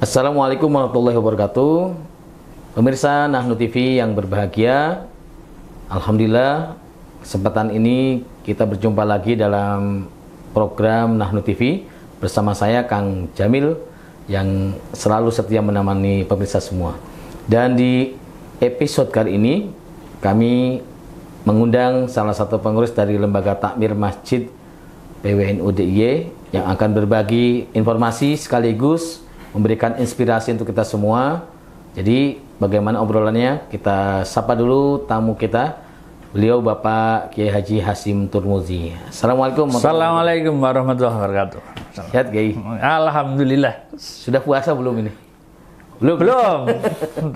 Assalamualaikum warahmatullahi wabarakatuh. Pemirsa Nahnu TV yang berbahagia, alhamdulillah kesempatan ini kita berjumpa lagi dalam program Nahnu TV bersama saya Kang Jamil yang selalu setia menemani pemirsa semua. Dan di episode kali ini kami mengundang salah satu pengurus dari Lembaga Takmir Masjid PWNU DIY yang akan berbagi informasi sekaligus memberikan inspirasi untuk kita semua. Jadi bagaimana obrolannya? Kita sapa dulu tamu kita. Beliau Bapak Kiai Haji Hasyim Turmuzi. Assalamualaikum warahmatullahi wabarakatuh. Sehat Kiai? Alhamdulillah. Sudah puasa belum ini? Belum.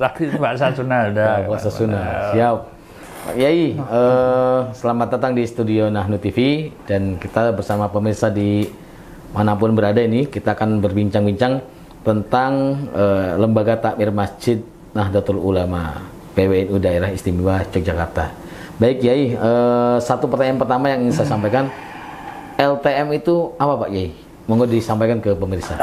Tapi puasa sunnah udah. Puasa sunnah. Siap. Pak Kiai, selamat datang di studio Nahnu TV dan kita bersama pemirsa di manapun berada ini kita akan berbincang-bincang tentang Lembaga Takmir Masjid Nahdlatul Ulama PWNU Daerah Istimewa Yogyakarta. Baik Kiai, satu pertanyaan pertama yang ingin saya sampaikan, LTM itu apa Pak Kiai? Monggo disampaikan ke pemirsa.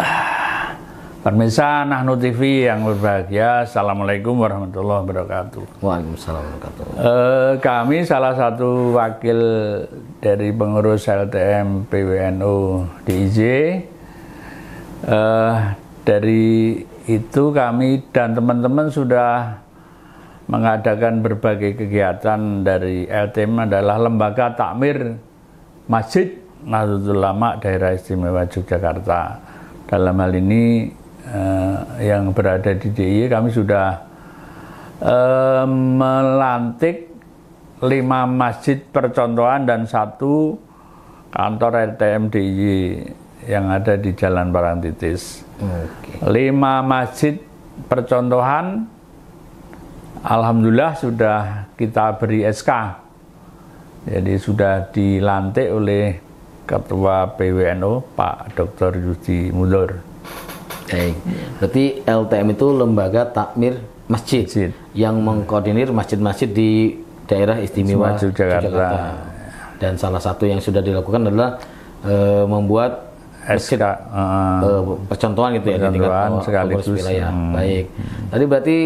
Pemirsa Nahnu TV yang berbahagia, Assalamualaikum warahmatullahi wabarakatuh. Waalaikumsalam warahmatullahi wabarakatuh. Kami salah satu wakil dari pengurus LTM PWNU DIY. Dari itu kami dan teman-teman sudah mengadakan berbagai kegiatan. Dari LTM adalah Lembaga Takmir Masjid Nahdlatul Ulama Daerah Istimewa Yogyakarta. Dalam hal ini yang berada di DIY kami sudah melantik 5 masjid percontohan dan 1 kantor LTM DIY yang ada di Jalan Parangtritis. 5 masjid percontohan alhamdulillah sudah kita beri SK. Jadi sudah dilantik oleh Ketua PWNU Pak Dr. Yudi Mulur. Berarti LTM itu Lembaga Takmir Masjid yang mengkoordinir masjid-masjid di daerah istimewa Yogyakarta. Dan salah satu yang sudah dilakukan adalah membuat masjid percontohan gitu ya di tingkat sekaligus wilayah. Baik. Tadi berarti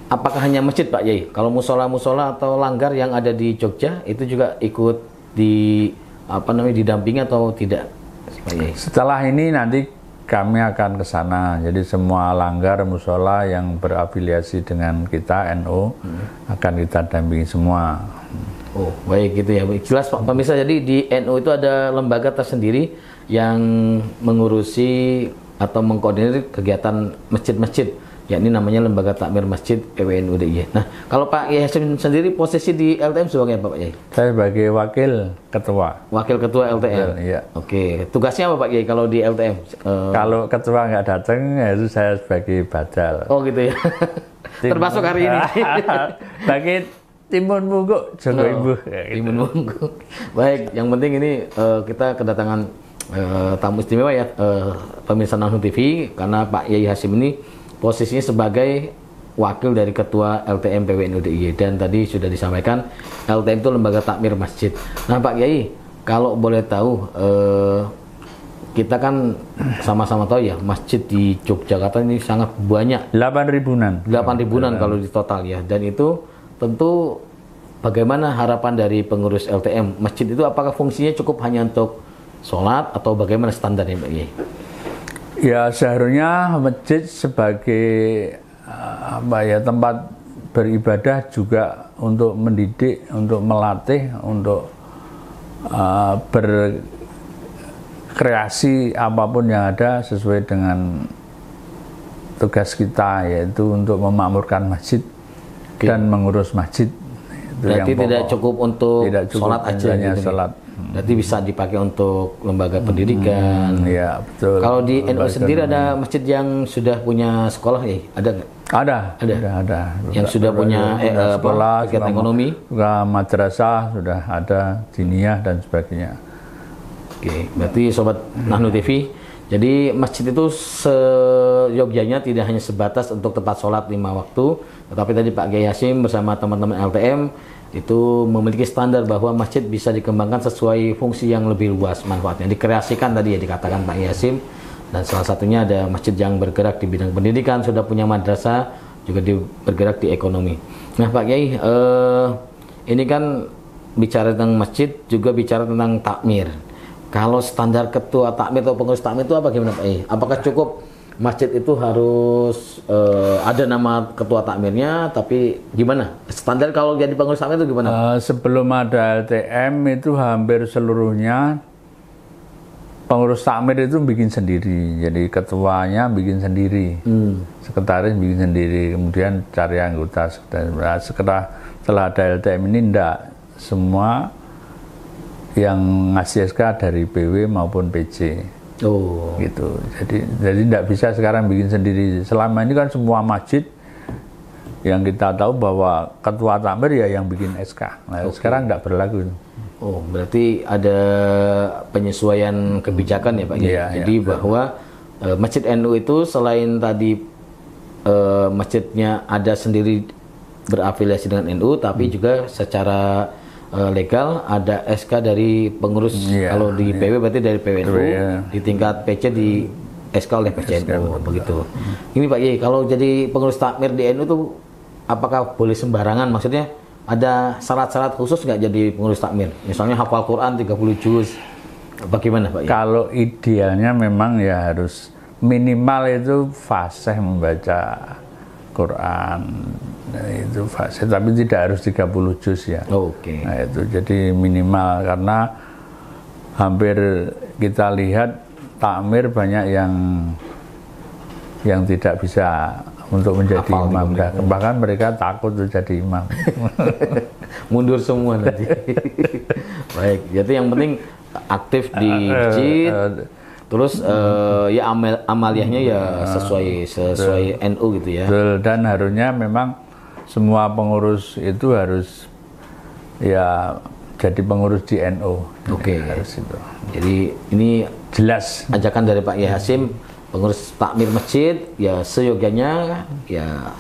apakah hanya masjid Pak Yai? Kalau musola-musola atau langgar yang ada di Jogja itu juga ikut didampingi atau tidak Pak Yai? Setelah ini nanti kami akan ke sana. Jadi semua langgar musola yang berafiliasi dengan kita NU akan kita dampingi semua. Oh, baik gitu ya. Jelas Pak pemirsa, jadi di NU itu ada lembaga tersendiri yang mengurusi atau mengkoordinir kegiatan masjid-masjid, yakni namanya Lembaga Takmir Masjid PWNU DIY. Nah, kalau Pak Kiai Hasyim sendiri posisi di LTM sebagai apa Pak Kiai? Saya sebagai wakil ketua. Wakil ketua LTM. Iya. Oke, tugasnya apa Pak Kiai kalau di LTM? Kalau ketua nggak datang, itu saya sebagai badal. Oh gitu ya. Termasuk hari ini. Bagi timun bungkuk, Joko Ibu. Timun bungkuk. Baik, yang penting ini kita kedatangan tamu istimewa ya, pemirsa Nahnu TV, karena Pak Kiai Hasyim ini posisinya sebagai wakil dari Ketua LTM PWNU DIY dan tadi sudah disampaikan LTM itu Lembaga Takmir Masjid. Nah Pak Kiai, kalau boleh tahu, kita kan sama-sama tahu ya masjid di Yogyakarta ini sangat banyak. 8.000-an. 8.000-an kalau di total ya, dan itu tentu bagaimana harapan dari pengurus LTM masjid itu, apakah fungsinya cukup hanya untuk sholat atau bagaimana standarnya Pak Kiai? Ya seharusnya masjid sebagai tempat beribadah juga untuk mendidik, untuk melatih, untuk berkreasi apapun yang ada sesuai dengan tugas kita, yaitu untuk memakmurkan masjid dan mengurus masjid. Itu berarti tidak cukup untuk sholat aja gitu. Sholat. Berarti bisa dipakai untuk lembaga pendidikan. Ya betul. Kalau di NU sendiri ada masjid yang sudah punya sekolah ya? Ada nggak? Ada. Yang sudah punya sekolah, kegiatan ekonomi? Madrasah sudah ada, diniyah dan sebagainya. Oke, berarti Sobat Nahnu TV, jadi masjid itu seyogyanya tidak hanya sebatas untuk tempat sholat 5 waktu, tetapi tadi Pak Kiai Hasyim bersama teman-teman LTM itu memiliki standar bahwa masjid bisa dikembangkan sesuai fungsi yang lebih luas manfaatnya. Dikreasikan tadi ya dikatakan Pak Yasim, dan salah satunya ada masjid yang bergerak di bidang pendidikan, sudah punya madrasah, juga bergerak di ekonomi. Nah Pak Kiai, ini kan bicara tentang masjid, juga bicara tentang takmir. Kalau standar ketua takmir atau pengurus takmir itu apa gimana Pak Kiai? Apakah cukup masjid itu harus ada nama ketua takmirnya, tapi gimana? Standar kalau jadi pengurus takmir itu gimana? Sebelum ada LTM itu hampir seluruhnya pengurus takmir itu bikin sendiri. Jadi ketuanya bikin sendiri, sekretaris bikin sendiri, kemudian cari anggota. Setelah ada LTM ini enggak, semua yang ngasih SK dari PW maupun PC. Oh, gitu. Jadi tidak bisa sekarang bikin sendiri. Selama ini kan semua masjid yang kita tahu bahwa ketua takmir ya yang bikin SK. Nah, sekarang tidak berlaku. Oh, berarti ada penyesuaian kebijakan ya Pak. Iya, jadi bahwa Masjid NU itu selain tadi masjidnya ada sendiri berafiliasi dengan NU, tapi juga secara legal ada SK dari pengurus. Kalau di PW berarti dari PWNU, di tingkat PC di SK oleh PCNU, begitu. Ini Pak Kiai, kalau jadi pengurus takmir di NU tuh apakah boleh sembarangan? Maksudnya ada syarat-syarat khusus nggak jadi pengurus takmir? Misalnya hafal Quran 30 juz, bagaimana Pak Kiai? Kalau idealnya memang ya harus minimal itu fasih membaca Quran. Nah, itu fase, tapi tidak harus 30 juz ya. Oke. Nah, itu jadi minimal, karena hampir kita lihat takmir banyak yang tidak bisa untuk menjadi imam. Bahkan mereka takut untuk jadi imam. Mundur semua nanti. Baik, jadi yang penting aktif di masjid. Terus ya amaliyahnya ya sesuai NU gitu ya. Dan harusnya memang semua pengurus itu harus ya jadi pengurus di NU. Oke. Harus itu. Jadi ini jelas ajakan dari Pak Kiai Hasyim, pengurus takmir masjid ya seyogianya ya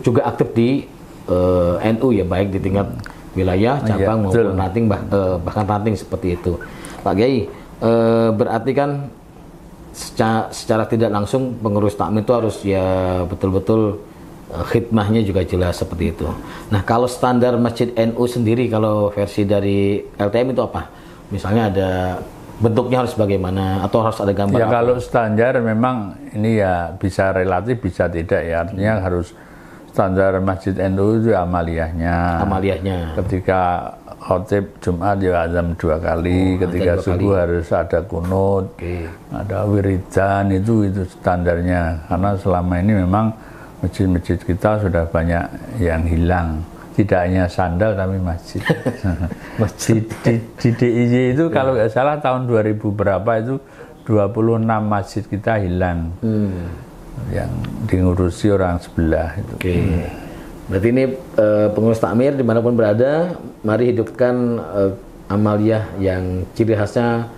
juga aktif di NU ya, baik di tingkat wilayah, cabang maupun ranting, bahkan ranting seperti itu. Pak Kiai, berarti kan secara tidak langsung pengurus takmir itu harus ya betul-betul khidmahnya juga jelas seperti itu. Nah, kalau standar Masjid NU sendiri, kalau versi dari LTM itu apa? Misalnya ada bentuknya harus bagaimana, atau harus ada gambar? Ya, kalau standar memang ini ya bisa relatif, bisa tidak ya. Artinya harus standar Masjid NU itu amaliyahnya. Ketika khotib Jumat ya azan 2 kali, ketika subuh harus ada kunut, ada wiridan, itu standarnya. Karena selama ini memang masjid-masjid kita sudah banyak yang hilang, tidak hanya sandal tapi masjid. Masjid di DIY itu kalau nggak salah tahun 2000 berapa itu 26 masjid kita hilang, yang diurusi orang sebelah itu. Berarti ini pengurus takmir dimanapun berada, mari hidupkan amaliyah yang ciri khasnya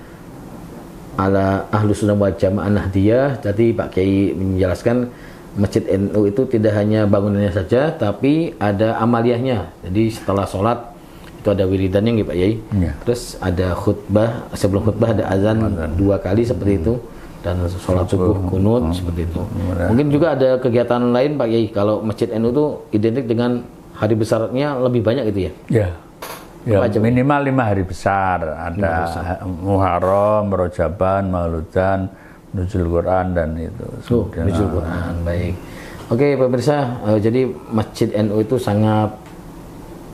ala Ahlus Sunnah wal Jamaah Nahdiyah. Tadi Pak Kiai menjelaskan Masjid NU itu tidak hanya bangunannya saja, tapi ada amaliyahnya. Jadi setelah sholat itu ada wiridannya Pak Kiai. Terus ada khutbah, sebelum khutbah ada azan 2 kali seperti itu, dan sholat subuh kunut seperti itu. Mungkin juga ada kegiatan lain Pak Kiai. Kalau Masjid NU itu identik dengan hari besarnya lebih banyak gitu ya? Ya, minimal 5 hari besar. Ada Muharram, Rojaban, Mauludan, Nuzul Quran, dan itu. Nuzul Quran, baik. Oke pemirsa, jadi Masjid NU itu sangat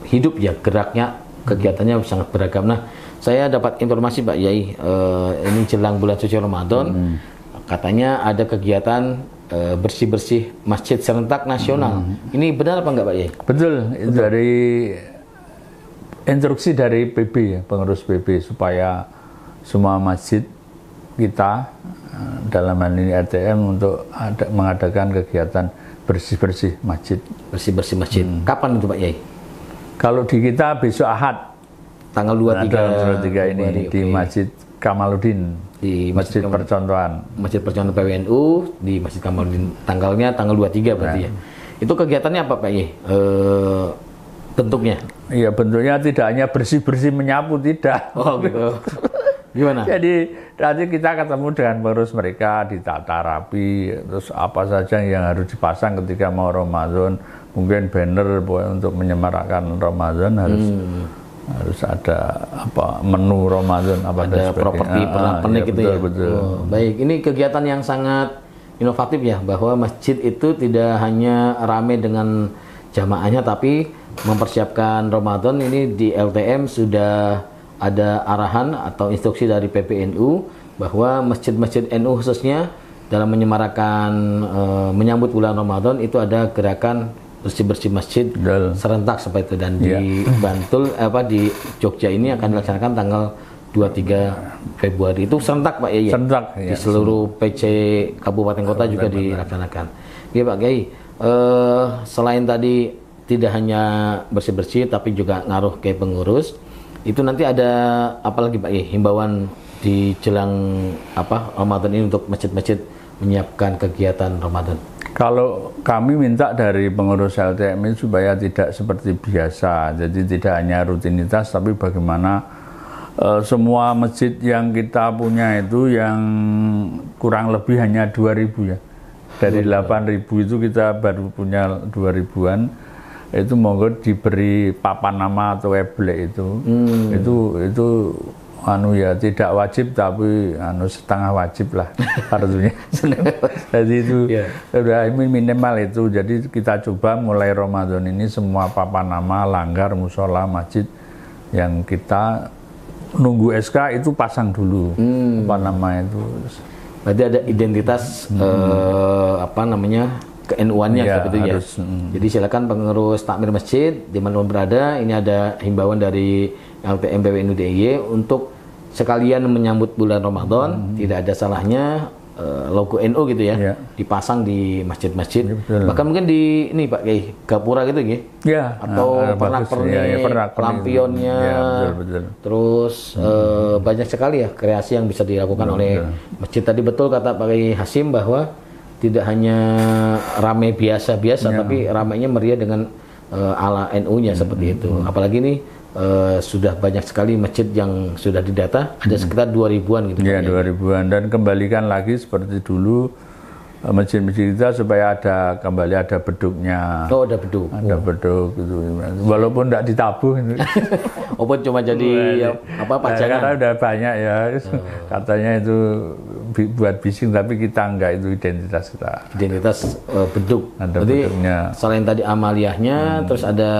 hidup ya, geraknya, kegiatannya sangat beragam. Nah, saya dapat informasi Pak Yai, ini jelang bulan suci Ramadan, katanya ada kegiatan bersih-bersih masjid serentak nasional. Ini benar apa enggak Pak Yai? Betul, itu dari instruksi dari PB ya, pengurus PB, supaya semua masjid kita dalam hal ini RTM untuk mengadakan kegiatan bersih-bersih masjid. Bersih-bersih masjid. Kapan itu Pak Yai? Kalau di kita besok Ahad, tanggal 23 ini di Masjid Kamaluddin, di Masjid Percontohan. Masjid Percontohan PWNU di Masjid Kamaluddin, tanggal 23 berarti ya. Itu kegiatannya apa Pak Yai? bentuknya? Iya, bentuknya tidak hanya bersih-bersih menyapu, tidak. Oh gitu. Gimana? Jadi nanti kita ketemu dengan pengurus mereka, ditata rapi, terus apa saja yang harus dipasang ketika mau Ramadan, mungkin banner untuk menyemarakkan Ramadan harus ada apa menu Ramadan apa ada properti pernak-pernik gitu ya. Betul. Oh, baik, ini kegiatan yang sangat inovatif ya, bahwa masjid itu tidak hanya ramai dengan jamaahnya tapi mempersiapkan Ramadan. Ini di LTM sudah ada arahan atau instruksi dari PPNU bahwa masjid-masjid NU khususnya dalam menyemarakan menyambut bulan Ramadan itu ada gerakan bersih-bersih masjid serentak seperti itu, dan di Bantul di Jogja ini akan dilaksanakan tanggal 23 Februari itu serentak Pak Yai. Serentak di seluruh PC kabupaten kota juga dilaksanakan. Iya Pak Kiai, selain tadi tidak hanya bersih-bersih tapi juga ngaruh ke pengurus, itu nanti ada apa lagi Pak Kiai, himbauan di jelang Ramadan ini untuk masjid-masjid menyiapkan kegiatan Ramadan? Kalau kami minta dari pengurus LTM ini supaya tidak seperti biasa, jadi tidak hanya rutinitas, tapi bagaimana semua masjid yang kita punya itu yang kurang lebih hanya 2.000 ya. Dari 8.000 itu kita baru punya 2.000-an, itu monggo diberi papan nama atau eblek itu. Itu tidak wajib tapi setengah wajib lah artinya. Jadi itu sudah minimal itu. Jadi kita coba mulai Ramadan ini semua papan nama, langgar, musola, masjid yang kita nunggu SK itu pasang dulu apa nama itu. Berarti ada identitas ke-NU-annya seperti itu ya. Jadi silakan pengurus takmir masjid dimanapun berada, ini ada himbauan dari LTM PPNU DIY untuk sekalian menyambut bulan Ramadan, tidak ada salahnya logo NU gitu ya, dipasang di masjid-masjid, bahkan mungkin di ini Pak Kiai, gapura gitu ya, atau pernak-pernik, lampionnya, terus banyak sekali ya kreasi yang bisa dilakukan oleh masjid. Tadi betul kata Pak Kiai Hasim bahwa tidak hanya ramai biasa-biasa, tapi ramainya meriah dengan ala NU-nya seperti itu. Apalagi nih sudah banyak sekali masjid yang sudah didata, ada sekitar 2.000-an gitu. Ya, 2.000-an, dan kembalikan lagi seperti dulu masjid-masjid kita supaya kembali ada beduknya. Oh, ada beduk. Ada beduk gitu. Walaupun tidak ditabuh itu. Walaupun cuma jadi pajangan. Karena udah banyak ya. Katanya itu buat bising, tapi kita enggak, itu identitas kita. Identitas beduk. Ada berarti beduknya. Selain tadi amaliyahnya, terus ada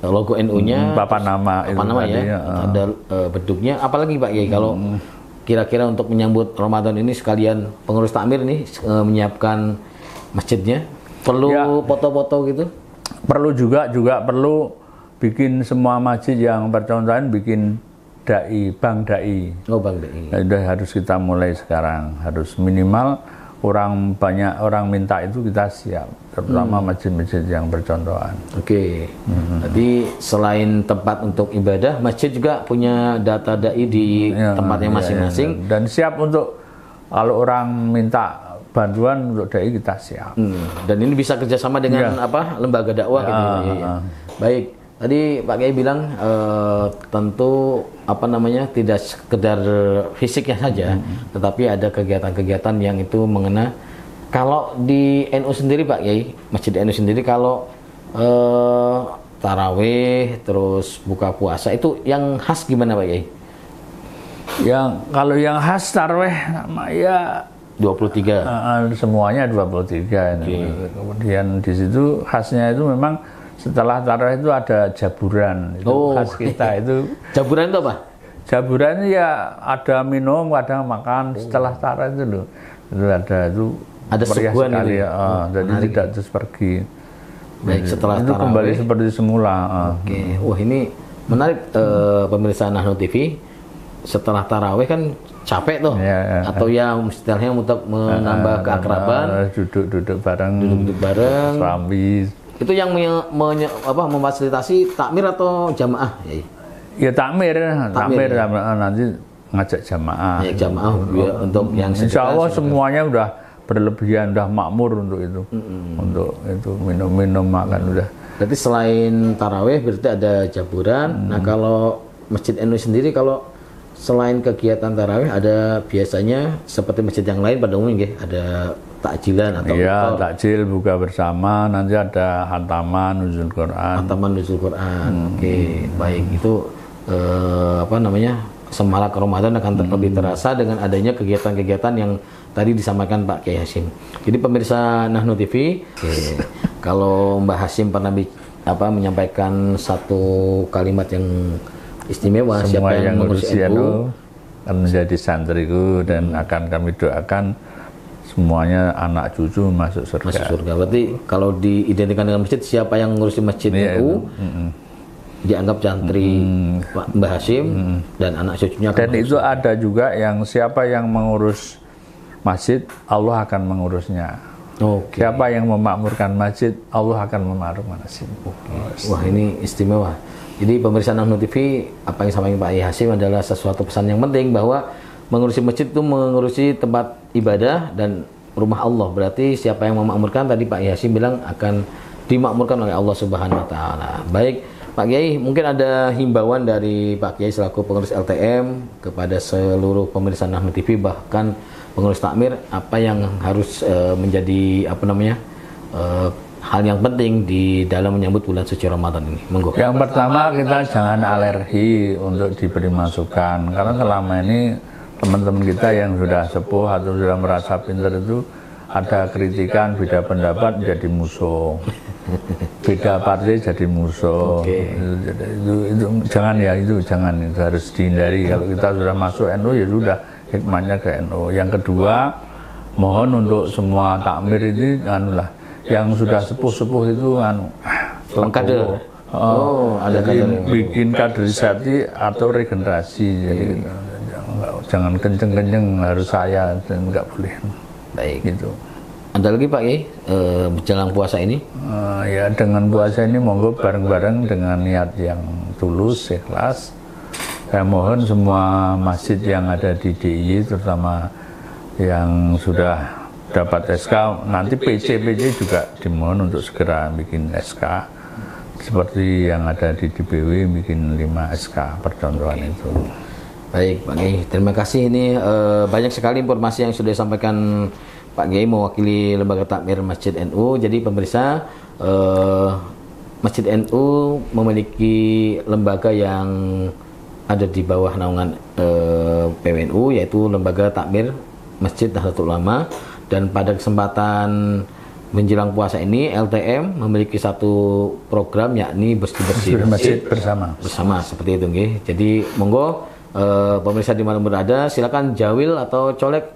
logo NU-nya, papan nama ya, ada beduknya. Apalagi Pak Kiai, kalau kira-kira untuk menyambut Ramadan ini sekalian pengurus takmir nih menyiapkan masjidnya, perlu foto-foto gitu? Perlu juga perlu bikin semua masjid yang percontohan, bikin bank dai. Oh, bank dai. Sudah harus kita mulai sekarang, harus minimal banyak orang minta itu kita siap, terutama masjid-masjid yang bercontohan. Oke. Jadi selain tempat untuk ibadah, masjid juga punya data dai di tempatnya masing-masing. Dan siap untuk kalau orang minta bantuan untuk dai, kita siap. Dan ini bisa kerjasama dengan lembaga dakwah gitu. Baik. Tadi Pak Kiai bilang tentu tidak sekedar fisiknya saja, tetapi ada kegiatan-kegiatan yang itu mengena. Kalau di NU sendiri Pak Kiai, masjid NU sendiri kalau tarawih terus buka puasa itu yang khas gimana Pak Kiai? Kalau yang khas tarawih ya 23. Semuanya 23. Kemudian di situ khasnya itu memang setelah tarawih itu ada jaburan, itu khas kita itu. Jaburan itu apa? Jaburan ya ada minum, ada makan setelah tarawih itu loh. Itu ada suguhan sekali ya. Jadi tidak terus pergi. Baik, setelah itu tarawih kembali seperti semula. Oke. Wah, ini menarik pemirsa Nahnut TV. Setelah tarawih kan capek tuh, atau yang istilahnya untuk menambah keakraban, duduk bareng, serambi. Itu yang memfasilitasi takmir atau jamaah? Ya takmir nanti ngajak jamaah. Ya, jamaah untuk yang Insya Allah semuanya udah berlebihan, udah makmur untuk itu. Untuk itu minum-minum makan udah. Berarti selain tarawih berarti ada jaburan. Nah kalau Masjid NU sendiri kalau selain kegiatan tarawih ada biasanya seperti masjid yang lain pada umumnya ada takjilan atau iya, takjil buka bersama, nanti ada hantaman nuzul Quran. Hantaman nuzul Quran. Oke, baik. Itu apa namanya? Semarak Ramadan akan lebih terasa dengan adanya kegiatan-kegiatan yang tadi disampaikan Pak Kiai Hasyim. Jadi pemirsa Nahnu TV, kalau Mbah Hasyim pernah menyampaikan satu kalimat yang istimewa, semua siapa yang mengurus NU akan menjadi santriku dan akan kami doakan semuanya anak cucu masuk surga. Masuk surga. Berarti kalau diidentikan dengan masjid, siapa yang ngurusi masjid NU dianggap santri Mbah Hasyim dan anak cucunya. Dan itu ada juga yang siapa yang mengurus masjid, Allah akan mengurusnya. Siapa yang memakmurkan masjid, Allah akan memakmurkan masjid. Wah, ini istimewa. Jadi pemirsa Nahnu TV, apa yang disampaikan Pak Kiai Hasyim adalah sesuatu pesan yang penting bahwa mengurusi masjid itu mengurusi tempat ibadah dan rumah Allah. Berarti siapa yang memakmurkan, tadi Pak Kiai Hasyim bilang akan dimakmurkan oleh Allah Subhanahu wa taala. Baik, Pak Kiai, mungkin ada himbauan dari Pak Kiai selaku pengurus LTM kepada seluruh pemirsa Nahnu TV, bahkan pengurus takmir, apa yang harus menjadi hal yang penting di dalam menyambut bulan suci Ramadan ini? Monggo. Yang pertama, kita jangan alergi untuk diberi masukan, karena selama ini teman-teman kita yang sudah sepuh atau sudah merasa pintar itu ada kritikan, beda pendapat jadi musuh, beda partai jadi musuh. Itu jangan ya, itu harus dihindari. Kalau kita sudah masuk NU ya sudah, hikmahnya ke NU. Yang kedua, mohon untuk semua takmir ini yang sudah sepuh-sepuh itu kader. Ada bikin kaderisasi atau regenerasi. Jadi jangan kenceng-kenceng, harus saya dan nggak boleh. Baik. Gitu. Ada lagi Pak Kiai menjelang puasa ini? Ya dengan puasa ini monggo bareng-bareng dengan niat yang tulus, ikhlas. Saya mohon semua masjid yang ada di DIY, terutama yang sudah dapat SK, nanti PC juga dimohon untuk segera bikin SK seperti yang ada di DBW, bikin 5 SK percontohan itu. Baik Pak Kiai, terima kasih. Ini banyak sekali informasi yang sudah disampaikan Pak Kiai mewakili Lembaga Takmir Masjid NU. Jadi pemirsa, Masjid NU memiliki lembaga yang ada di bawah naungan PWNU, yaitu Lembaga Takmir Masjid Nahdlatul Ulama. Dan pada kesempatan menjelang puasa ini, LTM memiliki satu program, yakni bersih-bersih masjid bersama seperti itu, nggih. Jadi monggo pemirsa di mana berada, silakan jawil atau colek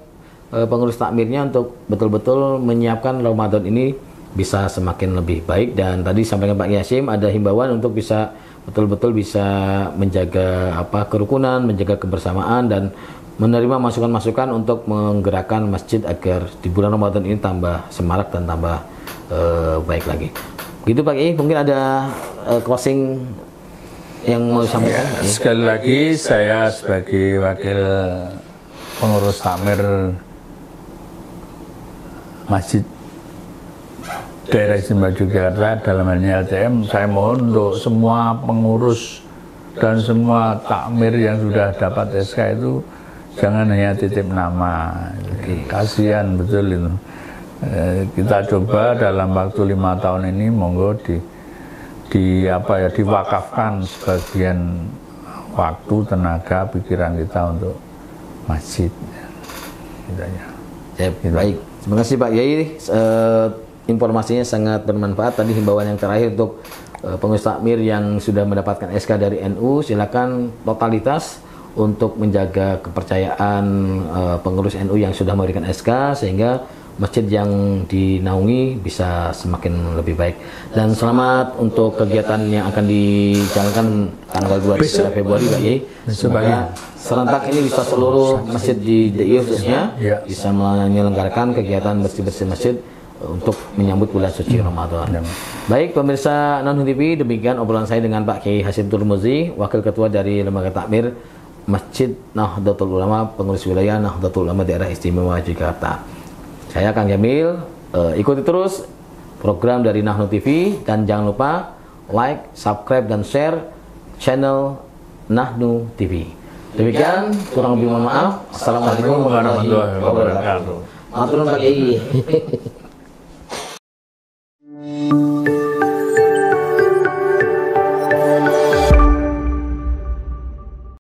pengurus takmirnya untuk betul-betul menyiapkan Ramadan ini bisa semakin lebih baik. Dan tadi sampaikan Pak Kiai Hasyim ada himbauan untuk bisa betul-betul bisa menjaga kerukunan, menjaga kebersamaan, dan menerima masukan-masukan untuk menggerakkan masjid agar di bulan Ramadan ini tambah semarak dan tambah baik lagi. Gitu Pak Kiai, mungkin ada closing yang mau disampaikan? Sekali lagi saya sebagai wakil pengurus takmir Masjid Daerah Istimewa Yogyakarta dalam hal ini LTM, saya mohon untuk semua pengurus dan semua takmir yang sudah dapat SK itu jangan hanya titip nama. Kasihan betul itu. Kita coba dalam waktu 5 tahun ini monggo diwakafkan sebagian waktu, tenaga, pikiran kita untuk masjid. Baik, terima kasih Pak Kiai. Informasinya sangat bermanfaat. Tadi himbauan yang terakhir untuk pengurus takmir yang sudah mendapatkan SK dari NU, silakan totalitas untuk menjaga kepercayaan pengurus NU yang sudah memberikan SK sehingga masjid yang dinaungi bisa semakin lebih baik. Dan selamat untuk kegiatan yang akan dijalankan tanggal 23 Februari Pak Kiai. Semoga serentak ini bisa seluruh masjid di DIY khususnya bisa menyelenggarakan kegiatan bersih-bersih masjid untuk menyambut bulan suci Ramadan. Baik pemirsa Nahnu TV, demikian obrolan saya dengan Pak Kiai Hasyim Turmuzi, Wakil Ketua dari Lembaga Takmir Masjid Nahdlatul Ulama, Pengurus Wilayah Nahdlatul Ulama Daerah Istimewa Yogyakarta. Saya Kang Jamil, ikuti terus program dari Nahnu TV dan jangan lupa like, subscribe, dan share channel Nahnu TV. Demikian, kurang lebih mohon maaf. Assalamualaikum warahmatullahi wabarakatuh. Matur nuwun Pak Kiai.